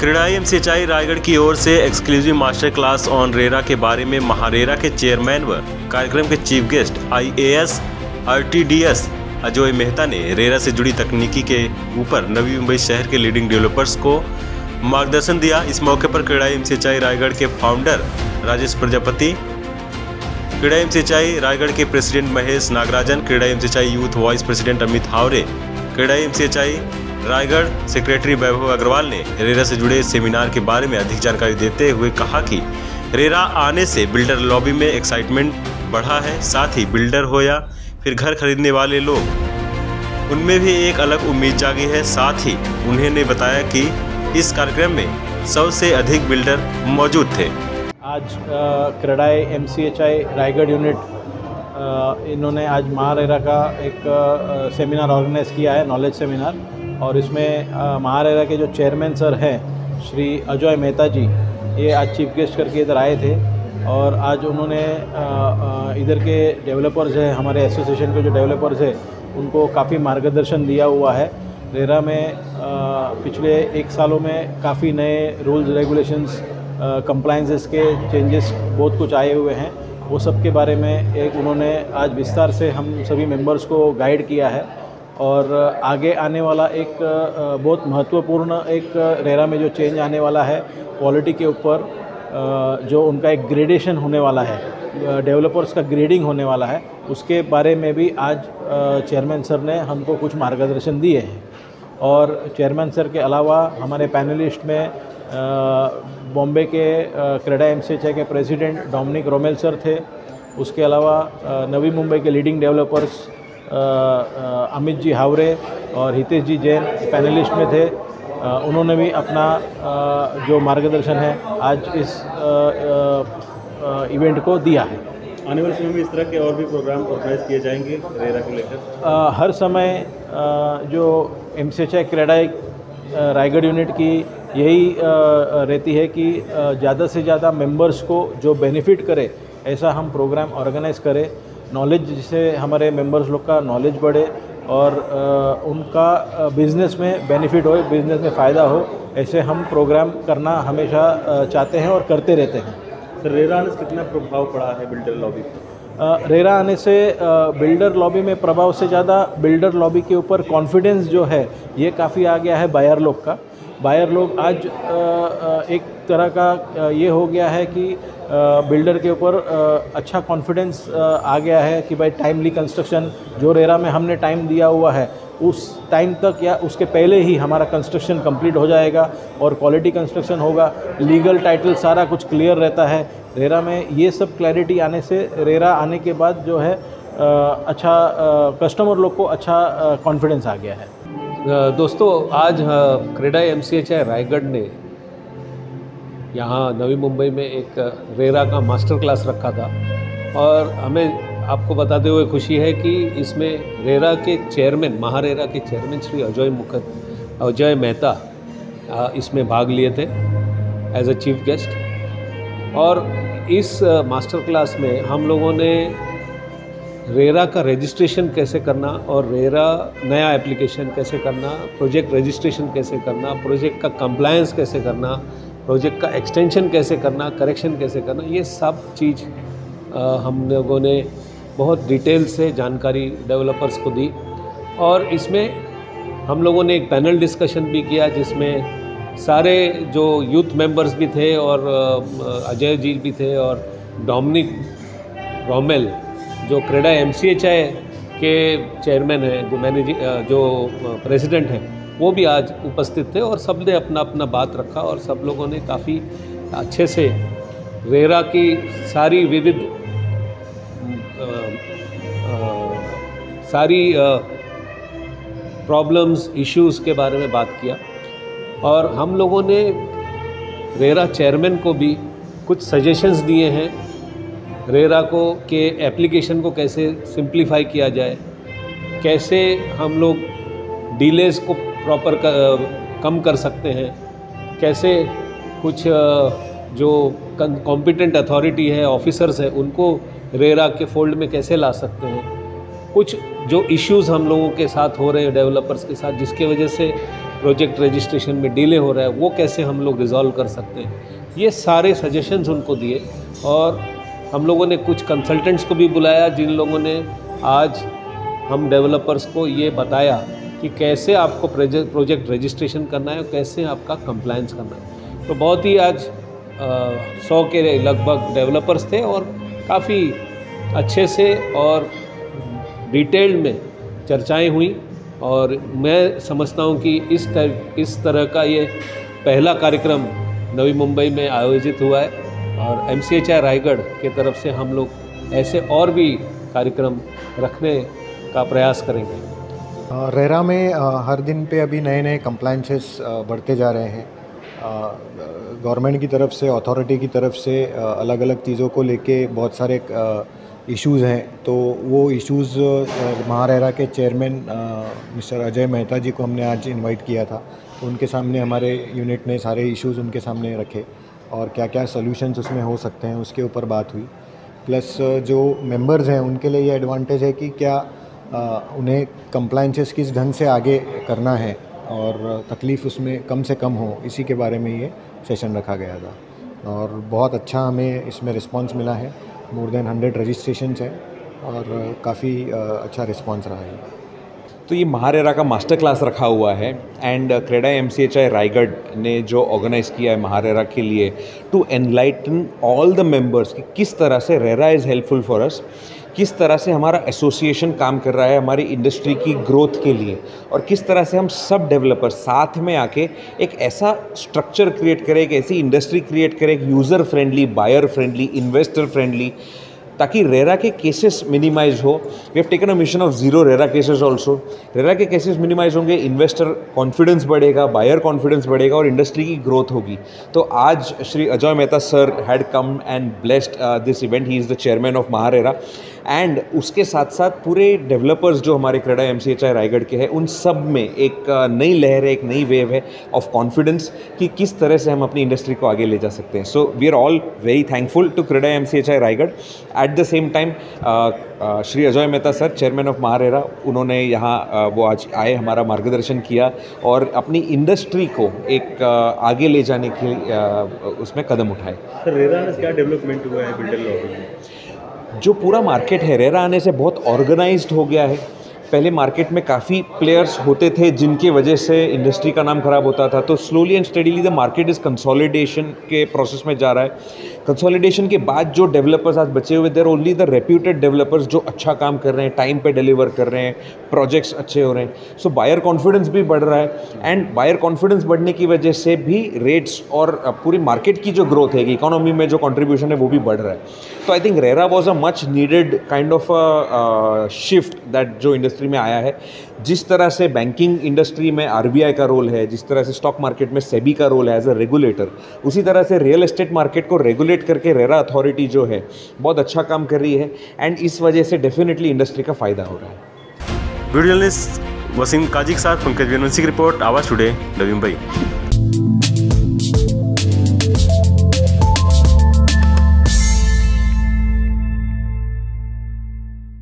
क्रेडाई एमसीएचआई रायगढ़ की ओर से exclusive master class on RERA के बारे में महारेरा के चेयरमैन व कार्यक्रम के chief guest IAS RTDS Ajay Mehta ने रेरा से जुड़ी तकनीकी के ऊपर नवी मुंबई शहर के लीडिंग डेवलपर्स को मार्गदर्शन दिया। इस मौके पर क्रेडाई एमसीएचआई रायगढ़ के फाउंडर राजेश प्रजापति, क्रेडाई एमसीएचआई रायगढ़ के president Mahesh Nagarajan, CREDAI MCHI youth vice president Amit Havre, CREDAI MCHI Raigad secretary Vaibhav Agarwal ने रेरा से जुड़े सेमिनार के बारे में अधिक जानकारी देते हुए कहा कि रेरा आने से बिल्डर लॉबी में एक्साइटमेंट बढ़ा है। साथ ही बिल्डर हो या फिर घर खरीदने वाले लोग, उनमें भी एक अलग उम्मीद जागी है। साथ ही उन्होंने बताया कि इस कार्यक्रम में 100 से अधिक बिल्डर मौजूद थे। आज क्रेडाई एमसीएचआई रायगढ़ यूनिट इन्होंने आज महारेरा का एक सेमिनार ऑर्गेनाइज़ किया है, नॉलेज सेमिनार, और इसमें महारेरा के जो चेयरमैन सर हैं श्री अजय मेहता जी, ये आज चीफ गेस्ट करके इधर आए थे। और आज उन्होंने इधर के डेवलपर्स हैं, हमारे एसोसिएशन के जो डेवलपर्स हैं, उनको काफ़ी मार्गदर्शन दिया हुआ है। रेरा में पिछले 1 सालों में काफ़ी नए रूल्स रेगुलेशंस, कंप्लायंसेस के चेंजेस बहुत कुछ आए हुए हैं। वो सब के बारे में एक उन्होंने आज विस्तार से हम सभी मेंबर्स को गाइड किया है। और आगे आने वाला एक बहुत महत्वपूर्ण एक रेरा में जो चेंज आने वाला है, क्वालिटी के ऊपर जो उनका एक ग्रेडेशन होने वाला है, डेवलपर्स का ग्रेडिंग होने वाला है, उसके बारे में भी आज चेयरमैन सर ने हमको कुछ मार्गदर्शन दिए हैं। और चेयरमैन सर के अलावा हमारे पैनलिस्ट में बॉम्बे के क्रेडाई एमसीएचआई के प्रेसिडेंट डोमिनिक रोमेल सर थे। उसके अलावा नवी मुंबई के लीडिंग डेवलपर्स अमित जी हावरे और हितेश जी जैन पैनलिस्ट में थे। उन्होंने भी अपना जो मार्गदर्शन है आज इस इवेंट को दिया है। आने वाले समय में इस तरह के और भी प्रोग्राम ऑर्गेनाइज किए जाएंगे रेरा को लेकर? हर समय जो एमसीएचआई क्रेडाई रायगढ़ यूनिट की यही रहती है कि ज़्यादा से ज़्यादा मेंबर्स को जो बेनिफिट करे, ऐसा हम प्रोग्राम ऑर्गेनाइज करें। नॉलेज, जिससे हमारे मेंबर्स लोग का नॉलेज बढ़े और उनका बिज़नेस में बेनिफिट हो, बिज़नेस में फ़ायदा हो, ऐसे हम प्रोग्राम करना हमेशा चाहते हैं और करते रहते हैं। तो रेरा आने से कितना प्रभाव पड़ा है बिल्डर लॉबी पर? रेरा आने से बिल्डर लॉबी में प्रभाव से ज़्यादा बिल्डर लॉबी के ऊपर कॉन्फिडेंस जो है ये काफ़ी आ गया है बायर लोग का। बायर लोग आज एक तरह का ये हो गया है कि बिल्डर के ऊपर अच्छा कॉन्फिडेंस आ गया है कि भाई टाइमली कंस्ट्रक्शन, जो रेरा में हमने टाइम दिया हुआ है उस टाइम तक या उसके पहले ही हमारा कंस्ट्रक्शन कंप्लीट हो जाएगा और क्वालिटी कंस्ट्रक्शन होगा। लीगल टाइटल सारा कुछ क्लियर रहता है रेरा में। ये सब क्लैरिटी आने से रेरा आने के बाद जो है अच्छा कस्टमर लोग को अच्छा कॉन्फिडेंस आ गया है। दोस्तों, आज क्रेडाई एमसीएचआई रायगढ़ ने यहाँ नवी मुंबई में एक रेरा का मास्टर क्लास रखा था और हमें आपको बताते हुए खुशी है कि इसमें रेरा के चेयरमैन, महारेरा के चेयरमैन श्री अजय मेहता इसमें भाग लिए थे एज अ चीफ गेस्ट। और इस मास्टर क्लास में हम लोगों ने रेरा का रजिस्ट्रेशन कैसे करना और रेरा नया एप्लीकेशन कैसे करना, प्रोजेक्ट रजिस्ट्रेशन कैसे करना, प्रोजेक्ट का कंप्लायंस कैसे करना, प्रोजेक्ट का एक्सटेंशन कैसे करना, करेक्शन कैसे करना, ये सब चीज़ हम लोगों ने बहुत डिटेल से जानकारी डेवलपर्स को दी। और इसमें हम लोगों ने एक पैनल डिस्कशन भी किया जिसमें सारे जो यूथ मेंबर्स भी थे और अजय जी भी थे और डोमिनिक रोमेल जो क्रेडाई एमसीएचआई के चेयरमैन हैं, जो प्रेसिडेंट हैं, वो भी आज उपस्थित थे और सब ने अपना अपना बात रखा और सब लोगों ने काफ़ी अच्छे से रेरा की सारी विविध प्रॉब्लम्स, इश्यूज़ के बारे में बात किया। और हम लोगों ने रेरा चेयरमैन को भी कुछ सजेशंस दिए हैं रेरा को कि एप्लीकेशन को कैसे सिंप्लीफाई किया जाए, कैसे हम लोग डिलेस को प्रॉपर कम कर सकते हैं, कैसे कुछ जो कॉम्पिटेंट अथॉरिटी है, ऑफिसर्स हैं, उनको रेरा के फोल्ड में कैसे ला सकते हैं। कुछ जो इश्यूज़ हम लोगों के साथ हो रहे हैं डेवलपर्स के साथ, जिसके वजह से प्रोजेक्ट रजिस्ट्रेशन में डिले हो रहा है वो कैसे हम लोग रिजॉल्व कर सकते हैं, ये सारे सजेशंस उनको दिए। और हम लोगों ने कुछ कंसल्टेंट्स को भी बुलाया जिन लोगों ने आज हम डेवलपर्स को ये बताया कि कैसे आपको प्रोजेक्ट रजिस्ट्रेशन करना है और कैसे आपका कंप्लायंस करना है। तो बहुत ही आज 100 के लगभग डेवलपर्स थे और काफ़ी अच्छे से और डिटेल्ड में चर्चाएं हुई। और मैं समझता हूं कि इस तरह का ये पहला कार्यक्रम नवी मुंबई में आयोजित हुआ है और MCHI रायगढ़ के तरफ से हम लोग ऐसे और भी कार्यक्रम रखने का प्रयास करेंगे। रेरा में हर दिन पे अभी नए नए कंप्लायंसेस बढ़ते जा रहे हैं। गवर्नमेंट की तरफ से, अथॉरिटी की तरफ से अलग अलग चीज़ों को लेके बहुत सारे इश्यूज़ हैं। तो वो इश्यूज़ महारेरा के चेयरमैन मिस्टर अजय मेहता जी को हमने आज इनवाइट किया था। तो उनके सामने हमारे यूनिट ने सारे इश्यूज़ उनके सामने रखे और क्या क्या सॉल्यूशंस उसमें हो सकते हैं उसके ऊपर बात हुई। प्लस जो मेंबर्स हैं उनके लिए ये एडवांटेज है कि क्या उन्हें कंप्लायंसेस किस ढंग से आगे करना है और तकलीफ़ उसमें कम से कम हो, इसी के बारे में ये सेशन रखा गया था। और बहुत अच्छा हमें इसमें रिस्पांस मिला है। मोर देन 100 रजिस्ट्रेशंस हैं और काफ़ी अच्छा रिस्पांस रहा है। तो ये महारेरा का मास्टर क्लास रखा हुआ है एंड क्रेडाई MCHI रायगढ़ ने जो ऑर्गेनाइज़ किया है महारेरा के लिए to enlighten all the members कि किस तरह से RERA is helpful for us, किस तरह से हमारा एसोसिएशन काम कर रहा है हमारी इंडस्ट्री की ग्रोथ के लिए और किस तरह से हम सब डेवलपर्स साथ में आके एक ऐसा स्ट्रक्चर क्रिएट करें, एक ऐसी इंडस्ट्री क्रिएट करें, एक user friendly, buyer friendly, investor friendly, ताकि रेरा के केसेस मिनिमाइज हो। We have taken a mission of zero RERA cases also. RERA के केसेस मिनिमाइज होंगे, इन्वेस्टर कॉन्फिडेंस बढ़ेगा, बायर कॉन्फिडेंस बढ़ेगा और इंडस्ट्री की ग्रोथ होगी। तो आज Shri Ajay Mehta sir had come and blessed this event. He is the chairman of MahaRERA and उसके साथ साथ पूरे डेवलपर्स जो हमारे क्रेडाई MCHI रायगढ़ के हैं उन सब में एक नई लहर है, एक नई वेव है ऑफ कॉन्फिडेंस कि किस तरह से हम अपनी इंडस्ट्री को आगे ले जा सकते हैं। So we are all very thankful to CREDAI MCHI Raigad. At the same time Shri Ajay Mehta sir chairman of MahaRERA, उन्होंने यहाँ वो आज आए, हमारा मार्गदर्शन किया और अपनी इंडस्ट्री को एक आगे ले जाने के उसमें कदम उठाए। सर रेरा में क्या डेवलपमेंट हुआ है बिल्डर लॉबी में? जो पूरा मार्केट है रेरा आने से बहुत ऑर्गेनाइज्ड हो गया है। पहले मार्केट में काफ़ी प्लेयर्स होते थे जिनकी वजह से इंडस्ट्री का नाम खराब होता था। तो slowly and steadily the market is consolidation के प्रोसेस में जा रहा है। कंसोलिडेशन के बाद जो डेवलपर्स आज बचे हुए देर ओनली द रेप्यूटेड डेवलपर्स जो अच्छा काम कर रहे हैं, टाइम पे डिलीवर कर रहे हैं, प्रोजेक्ट्स अच्छे हो रहे हैं। सो बायर कॉन्फिडेंस भी बढ़ रहा है एंड बायर कॉन्फिडेंस बढ़ने की वजह से भी रेट्स और पूरी मार्केट की जो ग्रोथ है, इकोनॉमी में जो कंट्रीब्यूशन है वो भी बढ़ रहा है। तो I think RERA was a much needed kind of a shift that जो इंडस्ट्री में आया है। जिस तरह से बैंकिंग इंडस्ट्री में RBI का रोल है, जिस तरह से स्टॉक मार्केट में सेबी का रोल है एज अ रेगुलेटर, उसी तरह से रियल एस्टेट मार्केट को रेगुलेट करके रेरा अथॉरिटी जो है बहुत अच्छा काम कर रही है एंड इस वजह से डेफिनेटली इंडस्ट्री का फ़ायदा हो रहा है। वीडियो जर्नलिस्ट वसीम काजी के साथ पंकज वीरवंशी की रिपोर्ट, आवाज़ टुडे, नवी मुंबई।